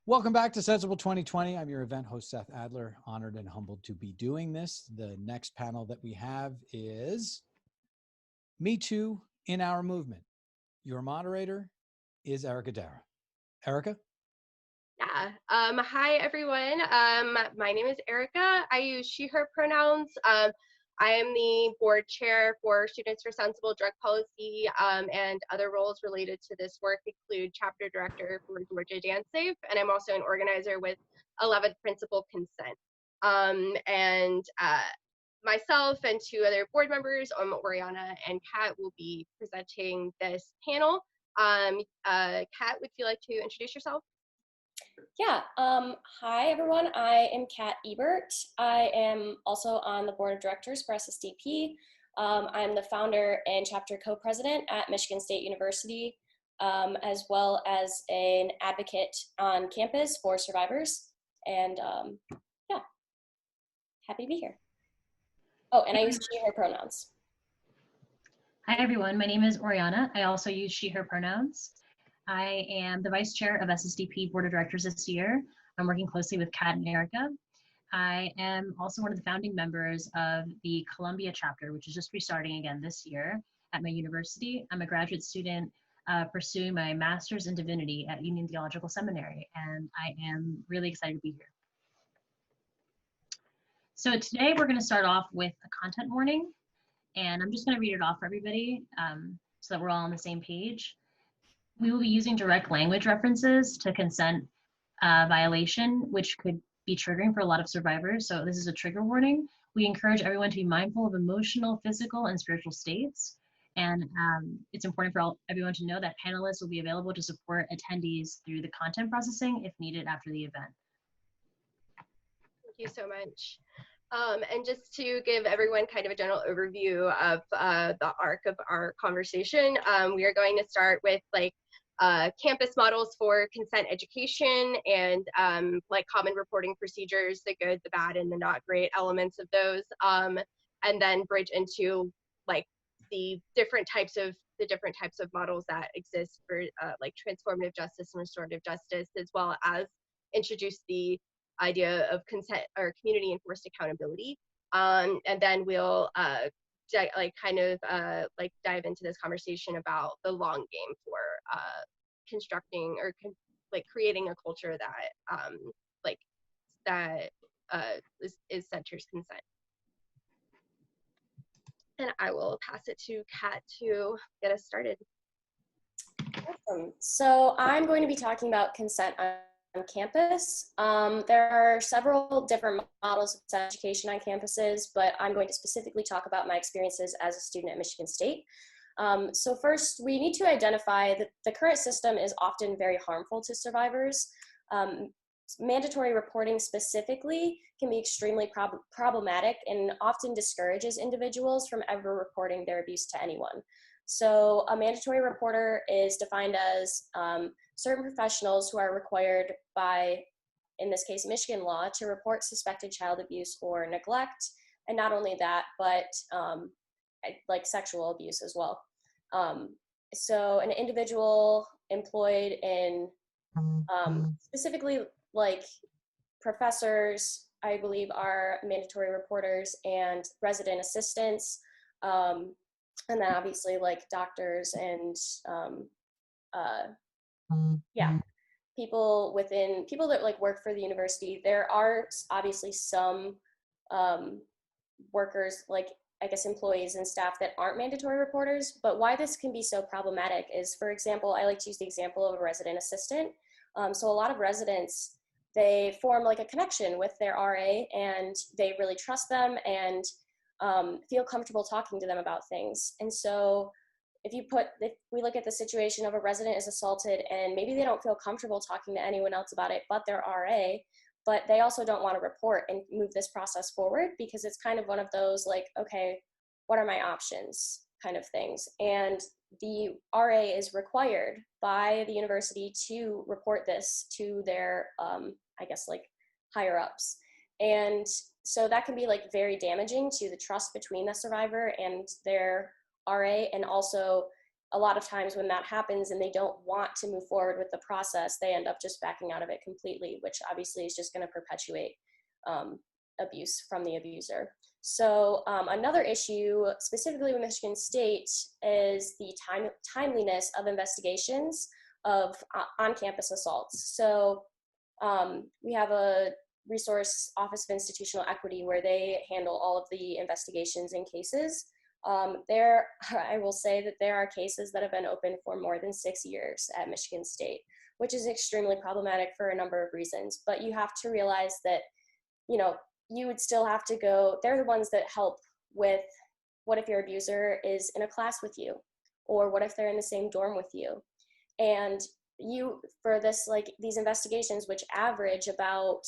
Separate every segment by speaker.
Speaker 1: Welcome back to Sensible 2020. I'm your event host, Seth Adler. Honored and humbled to be doing this. The next panel that we have is Me Too in Our Movement. Your moderator is Erica Darragh. Erica?
Speaker 2: Yeah. Hi, everyone. My name is Erica. I use she, her pronouns. I am the board chair for Students for Sensible Drug Policy, and other roles related to this work include chapter director for Georgia Dance Safe, and I'm also an organizer with 11th Principle Consent. Myself and two other board members, Oriana and Kat, will be presenting this panel. Kat, would you like to introduce yourself?
Speaker 3: Yeah, hi everyone, I am Kat Ebert. I am also on the board of directors for SSDP. I'm the founder and chapter co-president at Michigan State University, as well as an advocate on campus for survivors. And yeah, happy to be here. Oh, and I use she, her pronouns.
Speaker 4: Hi everyone, my name is Oriana. I also use she, her pronouns. I am the vice chair of SSDP Board of Directors this year. I'm working closely with Kat and Erica. I am also one of the founding members of the Columbia chapter, which is just restarting again this year at my university. I'm a graduate student pursuing my master's in divinity at Union Theological Seminary, and I am really excited to be here. So today we're going to start off with a content warning, and I'm just going to read it off for everybody so that we're all on the same page. We will be using direct language references to consent violation, which could be triggering for a lot of survivors. So this is a trigger warning. We encourage everyone to be mindful of emotional, physical, and spiritual states. And it's important for everyone to know that panelists will be available to support attendees through the content processing if needed after the event.
Speaker 2: Thank you so much. And just to give everyone kind of a general overview of the arc of our conversation, we are going to start with campus models for consent education and common reporting procedures, the good, the bad, and the not great elements of those, and then bridge into the different types of models that exist for transformative justice and restorative justice, as well as introduce the idea of consent or community enforced accountability, and then we'll dive into this conversation about the long game for constructing or creating a culture that is centers consent. And I will pass it to Kat to get us started.
Speaker 3: Awesome. So I'm going to be talking about consent on campus. There are several different models of consent education on campuses, but I'm going to specifically talk about my experiences as a student at Michigan State. So first, we need to identify that the current system is often very harmful to survivors. Mandatory reporting specifically can be extremely problematic and often discourages individuals from ever reporting their abuse to anyone. So a mandatory reporter is defined as certain professionals who are required by, in this case, Michigan law, to report suspected child abuse or neglect. And not only that, but sexual abuse as well. So an individual employed in specifically professors, I believe, are mandatory reporters, and resident assistants, and then obviously doctors and people that work for the university. There are obviously some workers, employees and staff that aren't mandatory reporters, but why this can be so problematic is, for example, I like to use the example of a resident assistant. So a lot of residents, they form a connection with their RA, and they really trust them and feel comfortable talking to them about things. And so if we look at the situation of a resident is assaulted and maybe they don't feel comfortable talking to anyone else about it but their RA, but they also don't want to report and move this process forward because it's kind of one of those okay, what are my options kind of things. And the RA is required by the university to report this to their, higher ups. And so that can be very damaging to the trust between the survivor and their RA, and also a lot of times when that happens and they don't want to move forward with the process, they end up just backing out of it completely, which obviously is just going to perpetuate abuse from the abuser. So another issue specifically with Michigan State is the timeliness of investigations of on-campus assaults. So we have a resource Office of Institutional Equity where they handle all of the investigations and cases. I will say that there are cases that have been open for more than 6 years at Michigan State, which is extremely problematic for a number of reasons. But you have to realize that, you know, you would still have to go, they're the ones that help with what if your abuser is in a class with you, or what if they're in the same dorm with you. And you, for this, like these investigations, which average about,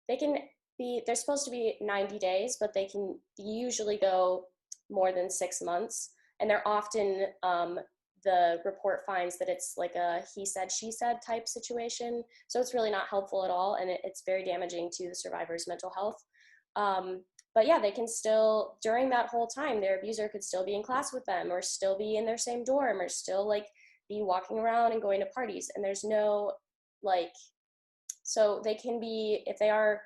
Speaker 3: they're supposed to be 90 days, but they can usually go more than 6 months. And they're often, the report finds that it's like a he said, she said type situation. So it's really not helpful at all. And it's very damaging to the survivor's mental health. But yeah, they can still, during that whole time, their abuser could still be in class with them, or still be in their same dorm, or still like be walking around and going to parties. And there's no like, so they can be, if they are,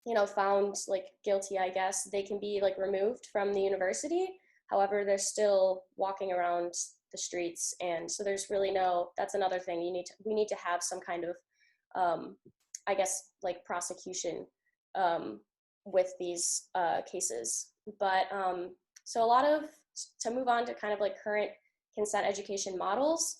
Speaker 3: you know, found like guilty, I guess, they can be like removed from the university. However, they're still walking around the streets. And so there's really that's another thing we need to have some kind of, I guess, like prosecution with these cases. But so to move on to kind of like current consent education models,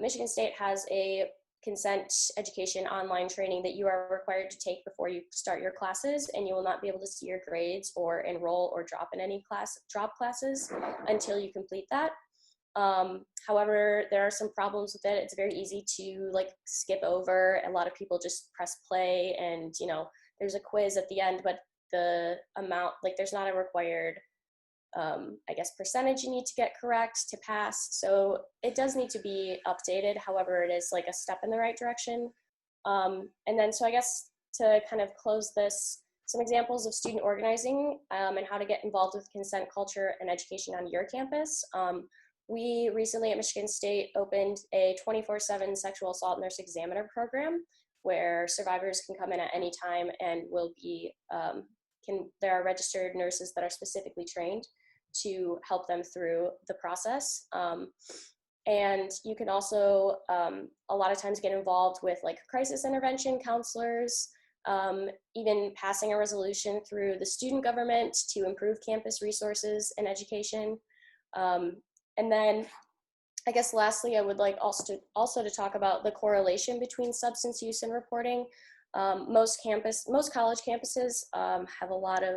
Speaker 3: Michigan State has a consent education online training that you are required to take before you start your classes, and you will not be able to see your grades or enroll or drop in any drop classes until you complete that. However, there are some problems with it. It's very easy to like skip over. A lot of people just press play, and you know, there's a quiz at the end, but the amount, like there's not a required I guess percentage you need to get correct to pass. So it does need to be updated. However, it is like a step in the right direction. And then, so I guess to kind of close this, some examples of student organizing and how to get involved with consent culture and education on your campus. We recently at Michigan State opened a 24/7 sexual assault nurse examiner program where survivors can come in at any time and will be, there are registered nurses that are specifically trained to help them through the process. And you can also a lot of times get involved with like crisis intervention counselors, even passing a resolution through the student government to improve campus resources and education. And then I guess lastly, I would like also to talk about the correlation between substance use and reporting. Most college campuses have a lot of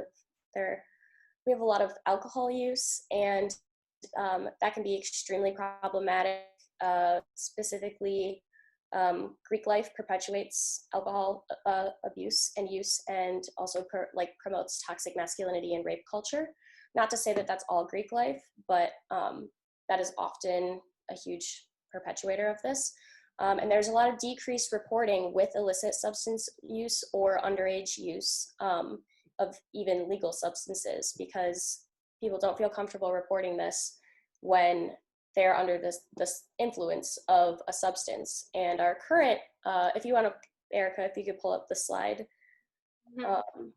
Speaker 3: we have a lot of alcohol use, and that can be extremely problematic. Specifically, Greek life perpetuates alcohol abuse and use, and also promotes toxic masculinity and rape culture. Not to say that that's all Greek life, but that is often a huge perpetuator of this. And there's a lot of decreased reporting with illicit substance use or underage use of even legal substances, because people don't feel comfortable reporting this when they're under this influence of a substance. And our current, if you want to, Erica, if you could pull up the slide. Mm-hmm.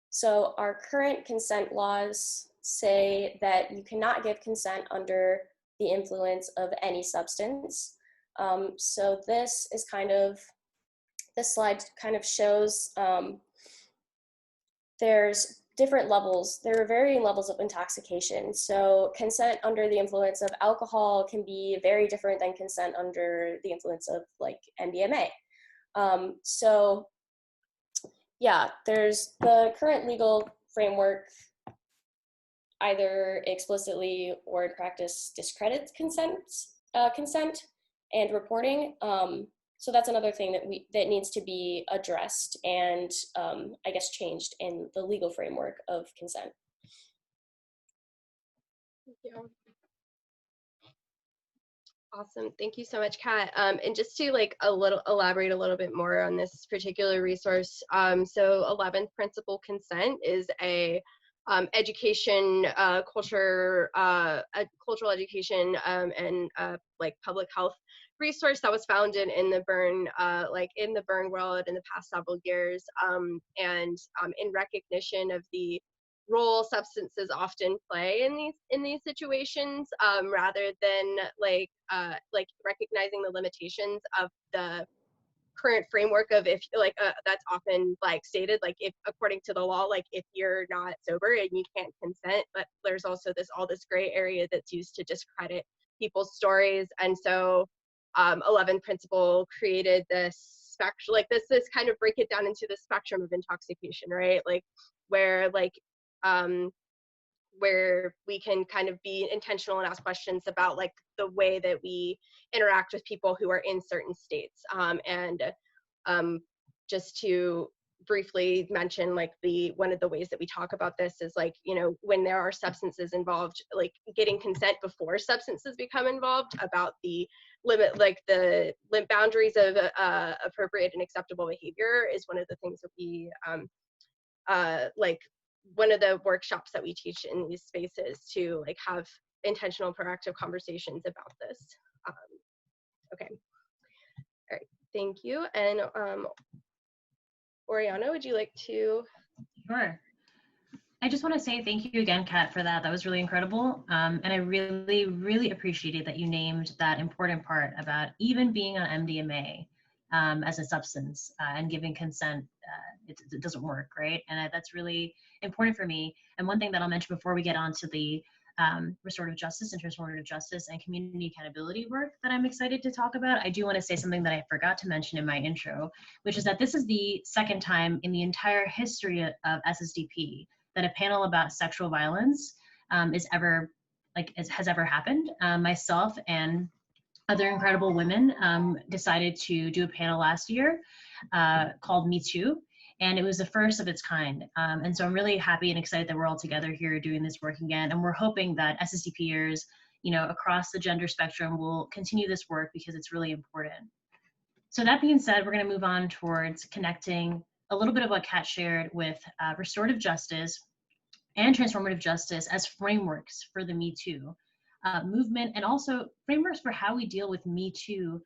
Speaker 3: So our current consent laws say that you cannot give consent under the influence of any substance. So this slide kind of shows there's different levels. There are varying levels of intoxication. So consent under the influence of alcohol can be very different than consent under the influence of like MDMA. So yeah, there's the current legal framework either explicitly or in practice discredits consent and reporting. So that's another thing that needs to be addressed and I guess changed in the legal framework of consent.
Speaker 2: Thank you. Awesome. Thank you so much, Kat. And just to elaborate a little bit more on this particular resource. So 11th Principle Consent is a education, cultural education, and like public health resource that was founded in the burn, in the burn world in the past several years, and in recognition of the role substances often play in these situations, rather than like recognizing the limitations of the current framework of, if like that's often like stated, like if according to the law, like if you're not sober and you can't consent, but there's also all this gray area that's used to discredit people's stories. And so 11 principle created this spectrum, like this kind of break it down into the spectrum of intoxication, right? Like where where we can kind of be intentional and ask questions about like the way that we interact with people who are in certain states. Just to briefly mention, like one of the ways that we talk about this is like, you know, when there are substances involved, like getting consent before substances become involved, about the limit, like the boundaries of appropriate and acceptable behavior is one of the things that we like one of the workshops that we teach in these spaces, to like have intentional proactive conversations about this. Okay, all right, thank you. And Oriana, would you like to?
Speaker 4: Sure. I just want to say thank you again, Kat, for that. That was really incredible. And I really, really appreciated that you named that important part about even being on MDMA as a substance and giving consent. It doesn't work, right? And that's really important for me. And one thing that I'll mention before we get on to the restorative justice and transformative justice and community accountability work that I'm excited to talk about, I do want to say something that I forgot to mention in my intro, which is that this is the second time in the entire history of SSDP that a panel about sexual violence has ever happened. Myself and other incredible women decided to do a panel last year called Me Too, and it was the first of its kind. And so I'm really happy and excited that we're all together here doing this work again, and we're hoping that SSDPers, you know, across the gender spectrum will continue this work because it's really important. So that being said, we're going to move on towards connecting a little bit of what Kat shared with restorative justice and transformative justice as frameworks for the Me Too movement, and also frameworks for how we deal with Me Too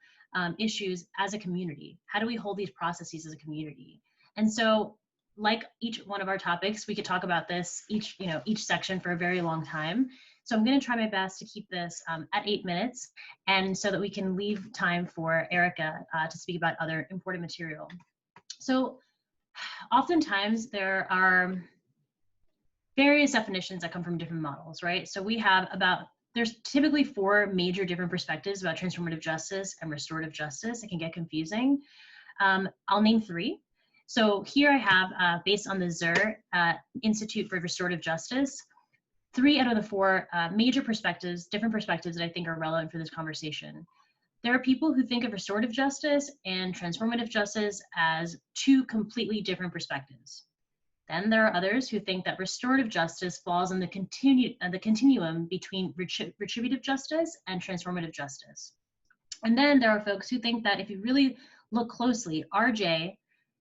Speaker 4: issues as a community. How do we hold these processes as a community? And so, like each one of our topics, we could talk about this each section for a very long time. So I'm going to try my best to keep this at 8 minutes, and so that we can leave time for Erica to speak about other important material. So oftentimes there are various definitions that come from different models, right? So we have there's typically 4 major different perspectives about transformative justice and restorative justice. It can get confusing. I'll name 3. So here I have, based on the Zur Institute for Restorative Justice, 3 out of the 4 major perspectives, different perspectives that I think are relevant for this conversation. There are people who think of restorative justice and transformative justice as 2 completely different perspectives. Then there are others who think that restorative justice falls in the continuum between retributive justice and transformative justice. And then there are folks who think that if you really look closely, RJ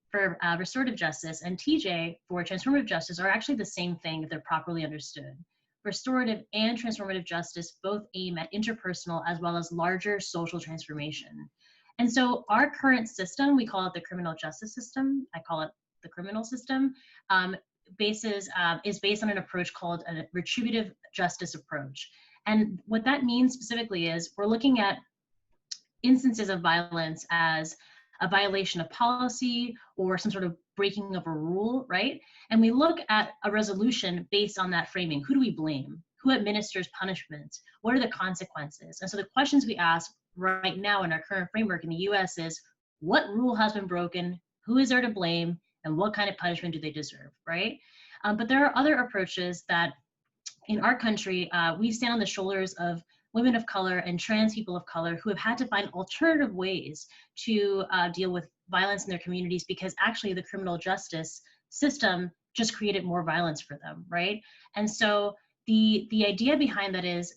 Speaker 4: for restorative justice and TJ for transformative justice are actually the same thing if they're properly understood. Restorative and transformative justice both aim at interpersonal as well as larger social transformation. And so our current system, we call it the criminal justice system. I call it the criminal system, is based on an approach called a retributive justice approach. And what that means specifically is we're looking at instances of violence as a violation of policy or some sort of breaking of a rule, right? And we look at a resolution based on that framing. Who do we blame? Who administers punishment? What are the consequences? And so the questions we ask right now in our current framework in the US is, what rule has been broken? Who is there to blame? And what kind of punishment do they deserve, right? But there are other approaches that in our country, we stand on the shoulders of women of color and trans people of color who have had to find alternative ways to deal with violence in their communities, because actually the criminal justice system just created more violence for them, right? And so the idea behind that is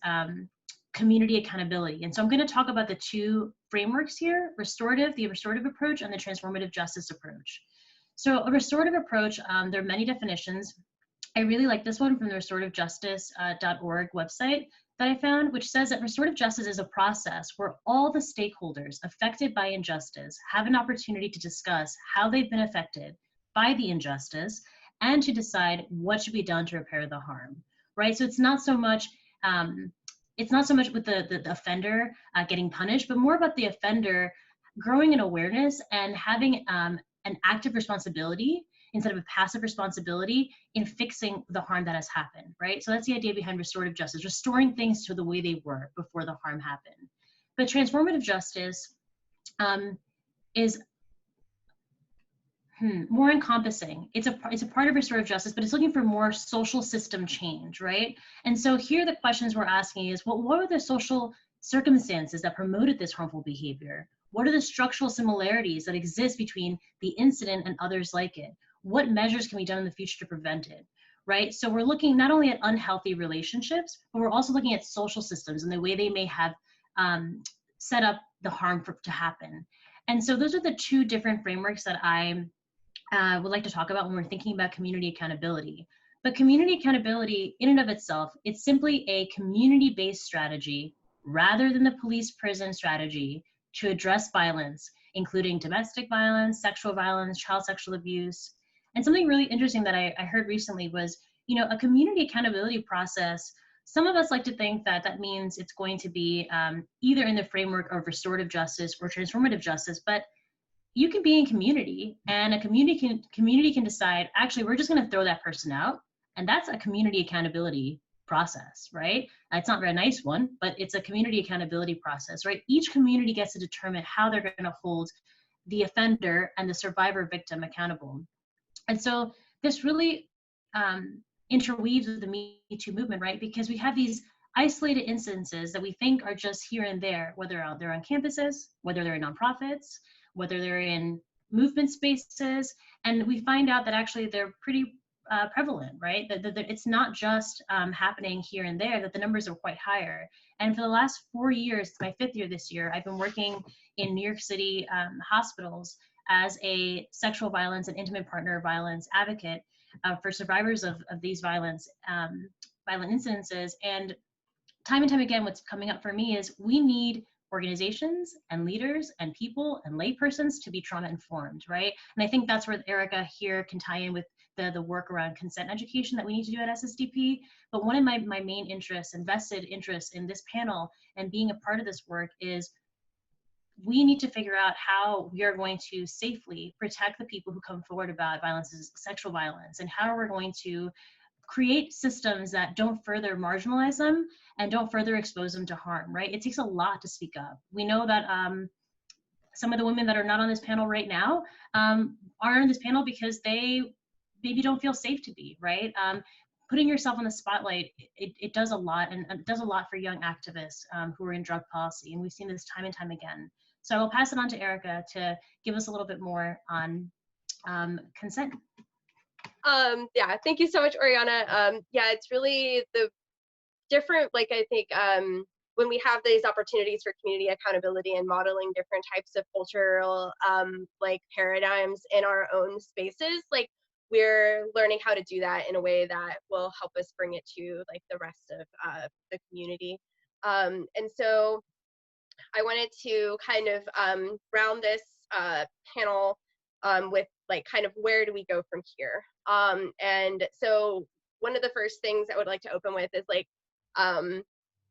Speaker 4: community accountability. And so I'm going to talk about the 2 frameworks here, the restorative approach and the transformative justice approach. So a restorative approach, there are many definitions, I really like this one from the restorative.justice.org website that I found, which says that restorative justice is a process where all the stakeholders affected by injustice have an opportunity to discuss how they've been affected by the injustice and to decide what should be done to repair the harm, right? So it's not so much with the offender getting punished, but more about the offender growing in awareness and having an active responsibility instead of a passive responsibility in fixing the harm that has happened, right? So that's the idea behind restorative justice, restoring things to the way they were before the harm happened. But transformative justice is more encompassing. It's a part of restorative justice, but it's looking for more social system change, right? And so here the questions we're asking is, well, what were the social circumstances that promoted this harmful behavior? What are the structural similarities that exist between the incident and others like it? What measures can be done in the future to prevent it, right? So we're looking not only at unhealthy relationships, but we're also looking at social systems and the way they may have set up the harm to happen. And so those are the two different frameworks that I would like to talk about when we're thinking about community accountability. But community accountability in and of itself, it's simply a community-based strategy rather than the police prison strategy to address violence, including domestic violence, sexual violence, child sexual abuse. And something really interesting that I heard recently was, a community accountability process. Some of us like to think that that means it's going to be either in the framework of restorative justice or transformative justice, but you can be in community and a community can decide, actually, we're just going to throw that person out. And that's a community accountability process, right? It's not a very nice one, but it's a community accountability process, right? Each community gets to determine how they're going to hold the offender and the survivor victim accountable. And so this really interweaves with the Me Too movement, right? Because we have these isolated instances that we think are just here and there, whether they're on campuses, whether they're in nonprofits, whether they're in movement spaces, and we find out that actually they're pretty prevalent, right? That it's not just happening here and there, that the numbers are quite higher. And for the last 4 years, my 5th year this year, I've been working in New York City hospitals as a sexual violence and intimate partner violence advocate for survivors of these violent incidences. And time again, what's coming up for me is we need organizations and leaders and people and laypersons to be trauma informed, right? And I think that's where Erica here can tie in with the work around consent education that we need to do at SSDP. But one of my main interests, vested interests in this panel and being a part of this work is we need to figure out how we are going to safely protect the people who come forward about violence, sexual violence, and how we're going to create systems that don't further marginalize them and don't further expose them to harm, right? It takes a lot to speak up. We know that some of the women that are not on this panel right now are on this panel because they maybe don't feel safe to be, right? Putting yourself on the spotlight, it does a lot, and it does a lot for young activists who are in drug policy, and we've seen this time and time again. So I will pass it on to Erica to give us a little bit more on consent.
Speaker 2: Yeah, thank you so much, Oriana. Yeah, it's really the different, like, I think when we have these opportunities for community accountability and modeling different types of cultural like paradigms in our own spaces, like we're learning how to do that in a way that will help us bring it to like the rest of the community. And so I wanted to kind of round this panel with like kind of where do we go from here? And so one of the first things I would like to open with is like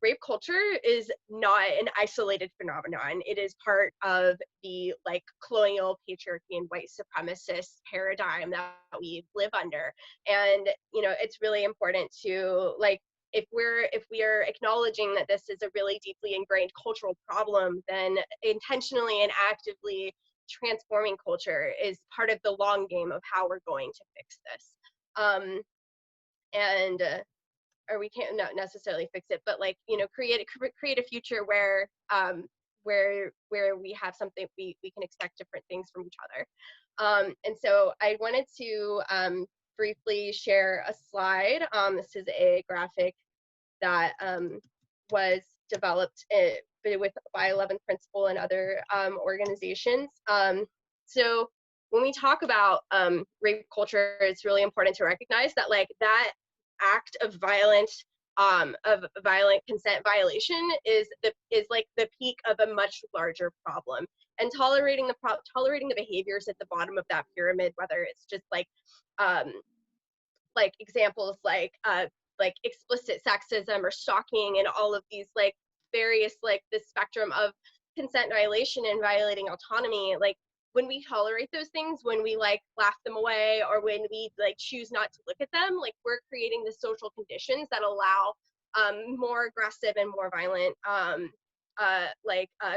Speaker 2: rape culture is not an isolated phenomenon. It is part of the like colonial patriarchy and white supremacist paradigm that we live under. And you know, it's really important to like, if we are acknowledging that this is a really deeply ingrained cultural problem, then intentionally and actively transforming culture is part of the long game of how we're going to fix this. Or we can't not necessarily fix it, but like, you know, create a future where we have something we can expect different things from each other. And so I wanted to briefly share a slide. This is a graphic that was developed by 11th Principle and other organizations. So when we talk about rape culture, it's really important to recognize that like that act of violent consent violation is like the peak of a much larger problem. And tolerating the behaviors at the bottom of that pyramid, whether it's just like examples like explicit sexism or stalking and all of these like various like the spectrum of consent violation and violating autonomy, like when we tolerate those things, when we like laugh them away, or when we like choose not to look at them, like we're creating the social conditions that allow more aggressive and more violent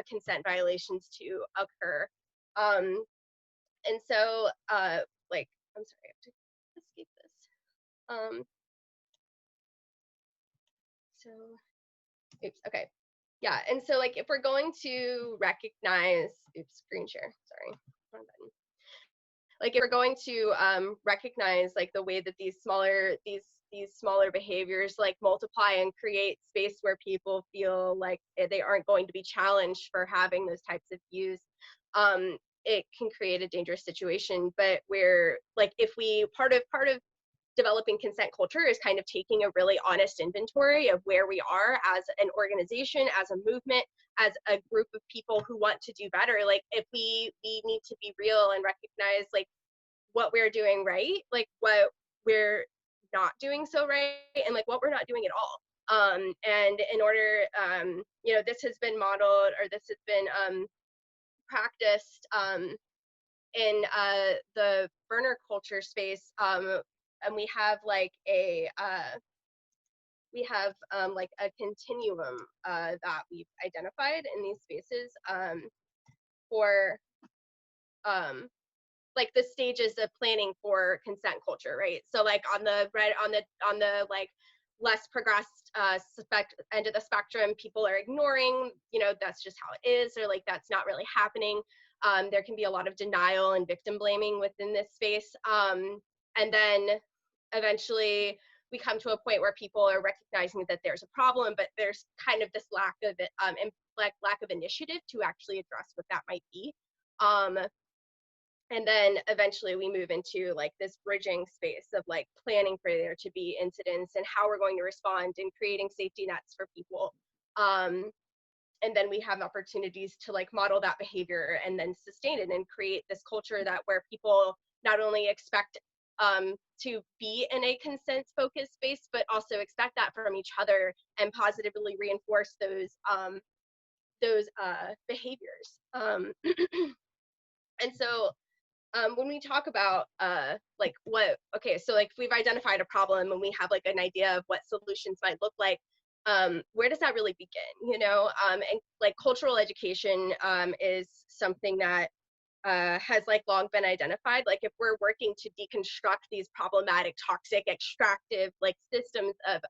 Speaker 2: consent violations to occur. And so like, I'm sorry, I have to escape this. So, oops, okay. Yeah, and so like if we're going to recognize, screen share, sorry, wrong button. Like if we're going to recognize like the way that these smaller behaviors like multiply and create space where people feel like they aren't going to be challenged for having those types of views, it can create a dangerous situation. But we're like, if we part of developing consent culture is kind of taking a really honest inventory of where we are as an organization, as a movement, as a group of people who want to do better. Like if we need to be real and recognize like what we're doing right, like what we're not doing so right, and like what we're not doing at all. And in order, you know, this has been modeled, or this has been practiced in the burner culture space. And we have like a continuum that we've identified in these spaces for like the stages of planning for consent culture, right? So like on the like less progressed end of the spectrum, people are ignoring, you know, that's just how it is, or like that's not really happening. There can be a lot of denial and victim blaming within this space. And then eventually we come to a point where people are recognizing that there's a problem, but there's kind of this lack of initiative to actually address what that might be. And then eventually we move into like this bridging space of like planning for there to be incidents and how we're going to respond and creating safety nets for people. And then we have opportunities to like model that behavior and then sustain it and create this culture that where people not only expect to be in a consent focused space, but also expect that from each other and positively reinforce those behaviors. And so when we talk about like so like if we've identified a problem and we have like an idea of what solutions might look like, where does that really begin, you know? And like cultural education is something that has like long been identified. Like if we're working to deconstruct these problematic, toxic, extractive like systems of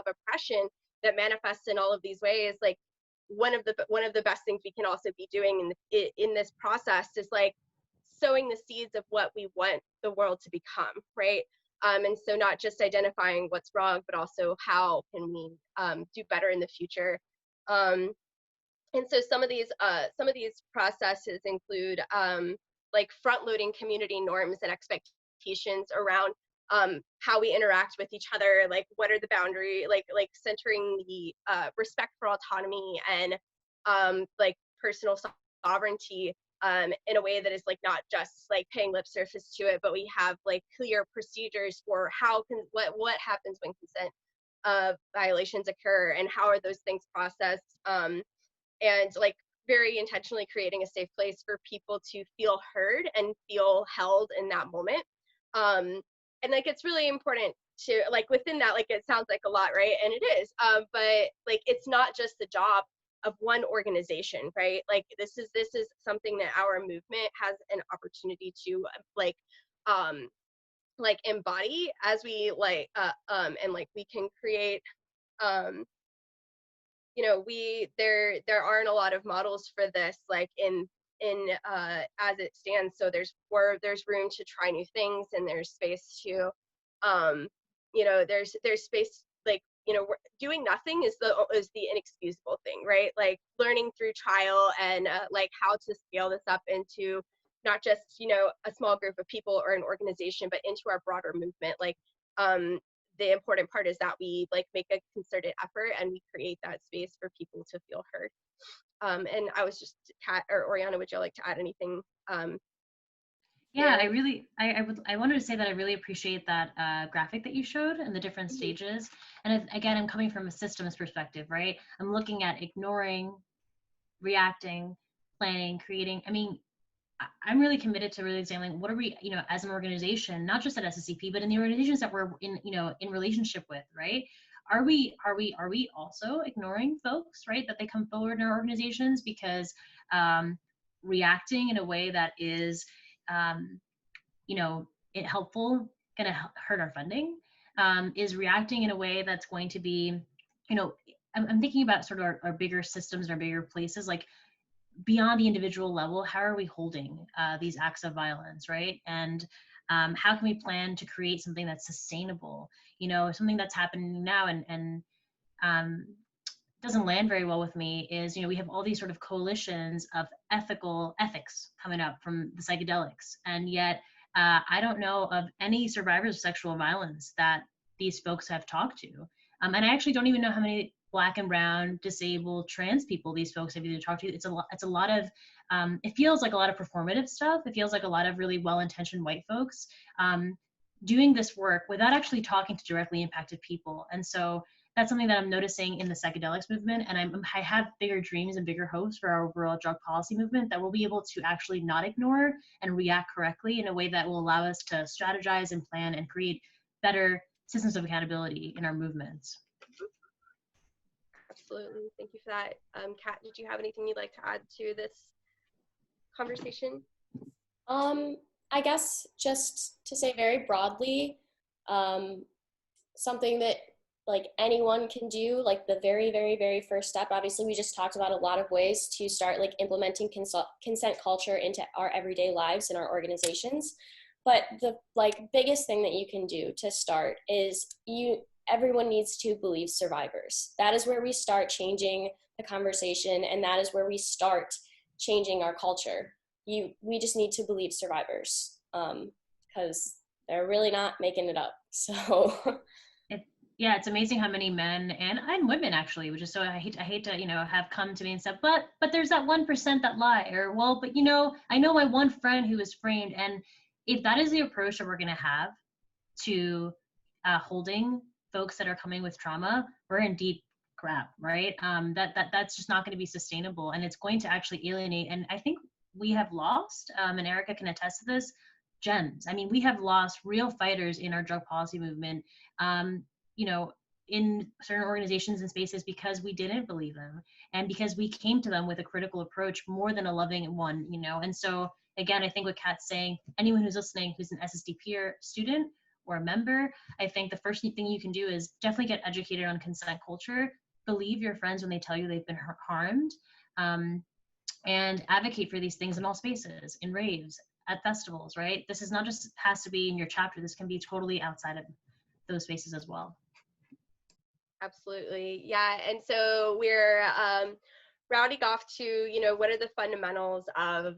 Speaker 2: oppression that manifests in all of these ways, like one of the best things we can also be doing in this process is like sowing the seeds of what we want the world to become, right? And so not just identifying what's wrong, but also how can we do better in the future. And so some of these processes include like front-loading community norms and expectations around how we interact with each other, like what are the boundary, like centering the respect for autonomy and like personal sovereignty in a way that is like not just like paying lip service to it, but we have like clear procedures for what happens when consent violations occur and how are those things processed, and like very intentionally creating a safe place for people to feel heard and feel held in that moment. And like it's really important to like within that, like it sounds like a lot, right? And it is, but like it's not just the job of one organization, right? Like this is something that our movement has an opportunity to like embody as we and like we can create you know, there aren't a lot of models for this like in as it stands, so there's room to try new things, and there's space to you know, there's space, like, you know, doing nothing is the inexcusable thing, right? Like learning through trial and like how to scale this up into not just, you know, a small group of people or an organization, but into our broader movement. Like, the important part is that we like make a concerted effort and we create that space for people to feel heard. And I was just, Kat or Oriana, would you like to add anything?
Speaker 4: Yeah,
Speaker 2: there?
Speaker 4: I wanted to say that I really appreciate that graphic that you showed and the different stages. And again, I'm coming from a systems perspective, right? I'm looking at ignoring, reacting, planning, creating. I mean, I'm really committed to really examining what are we, you know, as an organization, not just at SSCP, but in the organizations that we're in, you know, in relationship with, right? Are we also ignoring folks, right? That they come forward in our organizations because reacting in a way that is, you know, helpful, going to hurt our funding, is reacting in a way that's going to be, you know, I'm thinking about sort of our bigger systems and our bigger places, like beyond the individual level, how are we holding these acts of violence, right? And how can we plan to create something that's sustainable? You know, something that's happening now and doesn't land very well with me is, you know, we have all these sort of coalitions of ethics coming up from the psychedelics, and yet I don't know of any survivors of sexual violence that these folks have talked to. And I actually don't even know how many Black and brown, disabled, trans people these folks have either talked to. It's a lot of, it feels like a lot of performative stuff. It feels like a lot of really well-intentioned white folks doing this work without actually talking to directly impacted people. And so that's something that I'm noticing in the psychedelics movement. And I have bigger dreams and bigger hopes for our overall drug policy movement that we'll be able to actually not ignore and react correctly in a way that will allow us to strategize and plan and create better systems of accountability in our movements.
Speaker 2: Absolutely. Thank you for that. Kat, did you have anything you'd like to add to this conversation?
Speaker 3: I guess just to say very broadly, something that like anyone can do, like the very, very, very first step. Obviously, we just talked about a lot of ways to start like implementing consent culture into our everyday lives in our organizations. But the like biggest thing that you can do to start is everyone needs to believe survivors. That is where we start changing the conversation, and that is where we start changing our culture. We just need to believe survivors, because they're really not making it up. So
Speaker 4: yeah, it's amazing how many men and women actually, which is so I hate to, you know, have come to me and said, but there's that 1% that lie, or well, but you know, I know my one friend who was framed. And if that is the approach that we're going to have to holding folks that are coming with trauma, we're in deep crap, right? That's just not going to be sustainable, and it's going to actually alienate. And I think we have lost, and Erica can attest to this, gems. I mean, we have lost real fighters in our drug policy movement, you know, in certain organizations and spaces because we didn't believe them and because we came to them with a critical approach more than a loving one, you know. And so again, I think what Kat's saying, anyone who's listening who's an SSD student or a member, I think the first thing you can do is definitely get educated on consent culture, believe your friends when they tell you they've been harmed, and advocate for these things in all spaces, in raves, at festivals, right? This is not just has to be in your chapter, this can be totally outside of those spaces as well.
Speaker 2: Absolutely. Yeah. And so we're rounding off to, you know, what are the fundamentals of,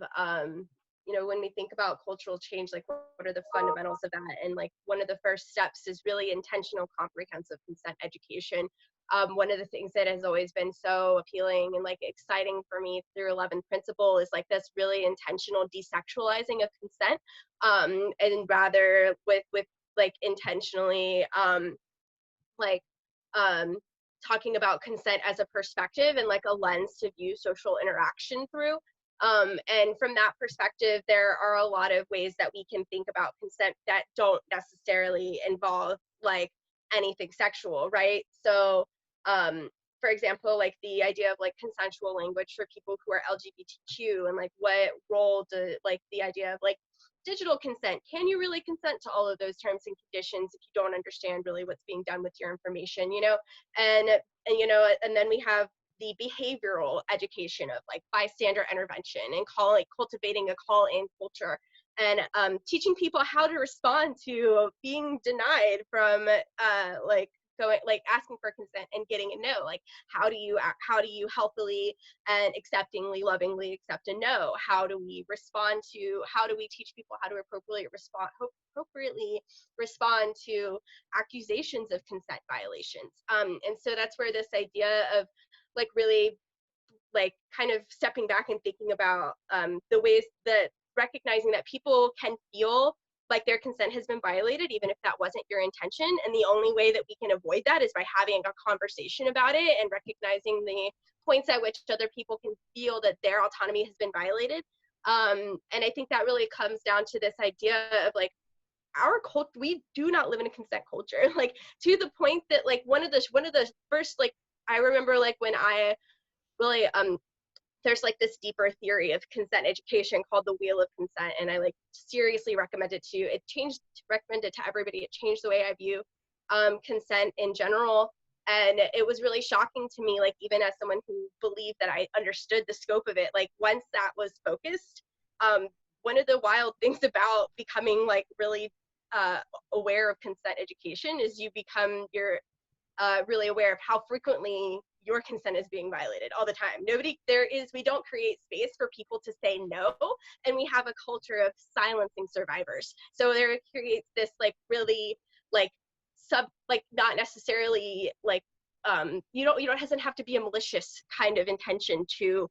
Speaker 2: you know, when we think about cultural change, like what are the fundamentals of that? And like one of the first steps is really intentional, comprehensive consent education. One of the things that has always been so appealing and like exciting for me through 11th Principle is like this really intentional desexualizing of consent, and rather with like intentionally like talking about consent as a perspective and like a lens to view social interaction through. And from that perspective, there are a lot of ways that we can think about consent that don't necessarily involve like anything sexual, right? So, for example, like the idea of like consensual language for people who are LGBTQ, and like what role do like the idea of like digital consent, can you really consent to all of those terms and conditions if you don't understand really what's being done with your information, you know? And you know, and then we have the behavioral education of like bystander intervention and cultivating a call-in culture, and teaching people how to respond to being denied from like asking for consent and getting a no. Like, how do you healthily and acceptingly, lovingly accept a no? How do we teach people how to appropriately respond to accusations of consent violations? And so that's where this idea of like really like kind of stepping back and thinking about the ways that recognizing that people can feel like their consent has been violated, even if that wasn't your intention. And the only way that we can avoid that is by having a conversation about it and recognizing the points at which other people can feel that their autonomy has been violated. And I think that really comes down to this idea of like, our culture, we do not live in a consent culture, like to the point that like one of the first, like I remember like when I really there's like this deeper theory of consent education called the wheel of consent, and I like seriously recommend it to everybody. It changed the way I view consent in general. And it was really shocking to me, like even as someone who believed that I understood the scope of it, like once that was focused, one of the wild things about becoming like really aware of consent education is you're really aware of how frequently your consent is being violated all the time. We don't create space for people to say no, and we have a culture of silencing survivors. So there creates this like really like not necessarily like doesn't have to be a malicious kind of intention to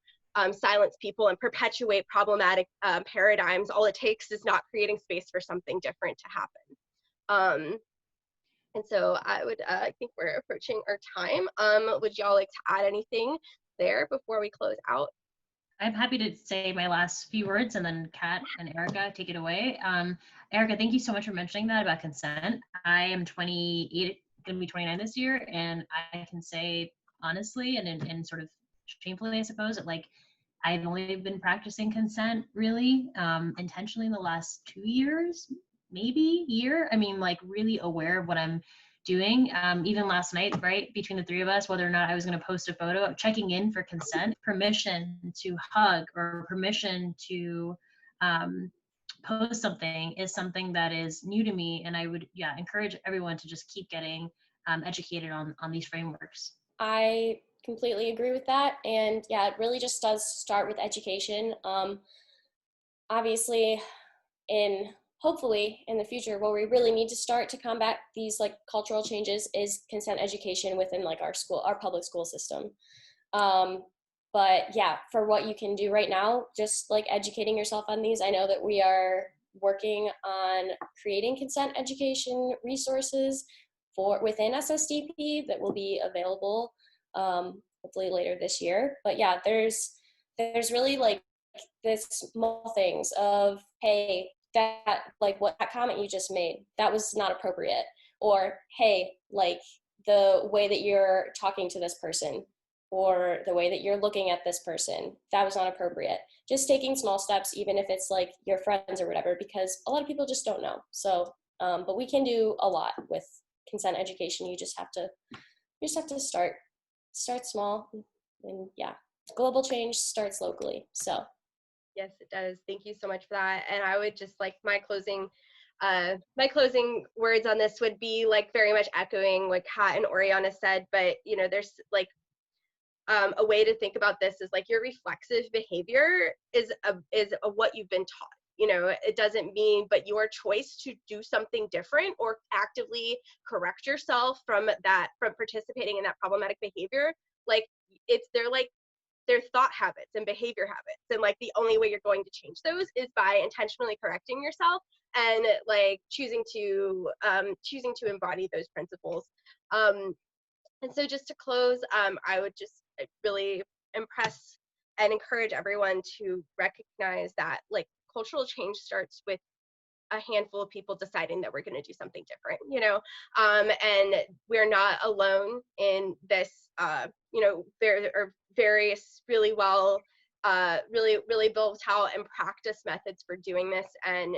Speaker 2: silence people and perpetuate problematic paradigms. All it takes is not creating space for something different to happen. And so I think we're approaching our time. Would y'all like to add anything there before we close out?
Speaker 4: I'm happy to say my last few words, and then Kat and Erica take it away. Erica, thank you so much for mentioning that about consent. I am 28, going to be 29 this year, and I can say honestly and sort of shamefully, I suppose, that like I've only been practicing consent really intentionally in the last 2 years, maybe year. I mean, like really aware of what I'm doing. Even last night, right, between the three of us, whether or not I was going to post a photo, checking in for consent, permission to hug or permission to post something is something that is new to me. And I would, encourage everyone to just keep getting educated on these frameworks.
Speaker 3: I completely agree with that. And yeah, it really just does start with education. Obviously, hopefully in the future, where we really need to start to combat these like cultural changes is consent education within like our public school system. But yeah, for what you can do right now, just like educating yourself on these. I know that we are working on creating consent education resources within SSDP that will be available hopefully later this year. But yeah, there's really like this small things of, hey, that like what that comment you just made, that was not appropriate. Or hey, like the way that you're talking to this person or the way that you're looking at this person, that was not appropriate. Just taking small steps, even if it's like your friends or whatever, because a lot of people just don't know. So but we can do a lot with consent education. You just have to start small, and yeah, global change starts locally. So
Speaker 2: yes, it does. Thank you so much for that. And I would just like my closing words on this would be like very much echoing what Kat and Oriana said, but there's like a way to think about this is like your reflexive behavior is what you've been taught. It doesn't mean, but your choice to do something different or actively correct yourself from participating in that problematic behavior, like they're thought habits and behavior habits, and like the only way you're going to change those is by intentionally correcting yourself and like choosing to embody those principles. And so just to close, I would just really impress and encourage everyone to recognize that like cultural change starts with a handful of people deciding that we're going to do something different, and we're not alone in this. There are various really well, really built out and practiced methods for doing this, and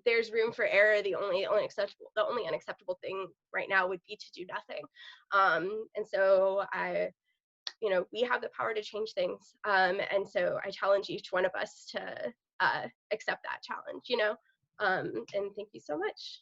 Speaker 2: there's room for error. The only unacceptable thing right now would be to do nothing. And so we have the power to change things. And so I challenge each one of us to accept that challenge, and thank you so much.